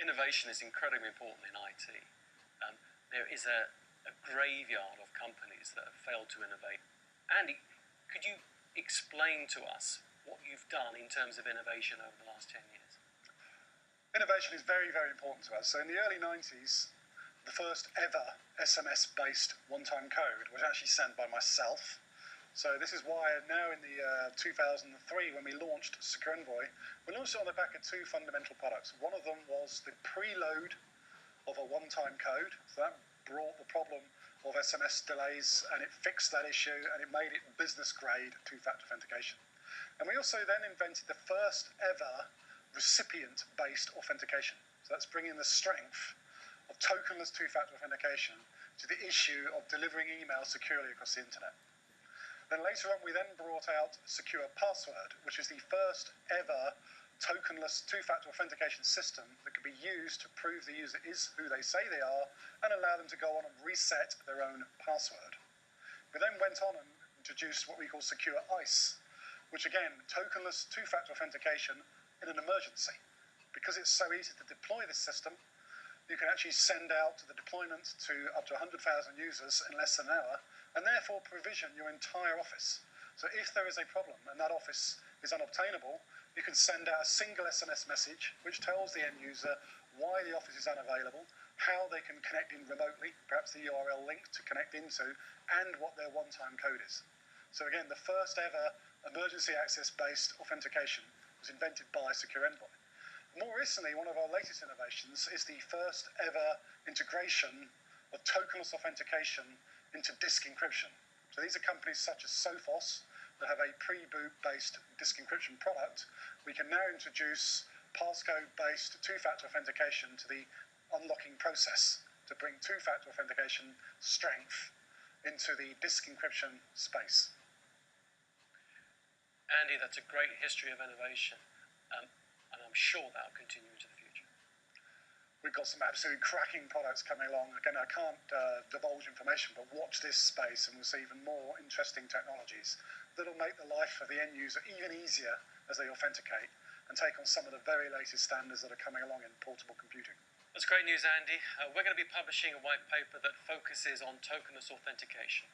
Innovation is incredibly important in IT. There is a graveyard of companies that have failed to innovate. Andy, could you explain to us what you've done in terms of innovation over the last 10 years? Innovation is very, very important to us. So in the early 90s, the first ever SMS-based one-time code was actually sent by myself. So this is why now in the 2003, when we launched Secure Envoy, we launched it on the back of two fundamental products. One of them was the preload of a one-time code. So that brought the problem of SMS delays, and it fixed that issue, and it made it business-grade two-factor authentication. And we also then invented the first ever recipient-based authentication. So that's bringing the strength of tokenless two-factor authentication to the issue of delivering emails securely across the internet. Then later on, we then brought out Secure Password, which is the first ever tokenless two-factor authentication system that can be used to prove the user is who they say they are and allow them to go on and reset their own password. We then went on and introduced what we call Secure ICE, which again, tokenless two-factor authentication in an emergency. Because it's so easy to deploy this system, you can actually send out the deployment to up to 100,000 users in less than an hour, and therefore provision your entire office. So if there is a problem and that office is unobtainable, you can send out a single SMS message which tells the end user why the office is unavailable, how they can connect in remotely, perhaps the URL link to connect into, and what their one-time code is. So again, the first ever emergency access-based authentication was invented by Secure Envoy. More recently, one of our latest innovations is the first ever integration of tokenless authentication into disk encryption. So these are companies such as Sophos that have a pre-boot based disk encryption product. We can now introduce passcode-based two-factor authentication to the unlocking process to bring two-factor authentication strength into the disk encryption space. Andy, that's a great history of innovation, and I'm sure that'll continue into the future. We've got some absolutely cracking products coming along. Again, I can't divulge information, but watch this space and we'll see even more interesting technologies that'll make the life of the end user even easier as they authenticate and take on some of the very latest standards that are coming along in portable computing. That's great news, Andy. We're going to be publishing a white paper that focuses on tokenless authentication.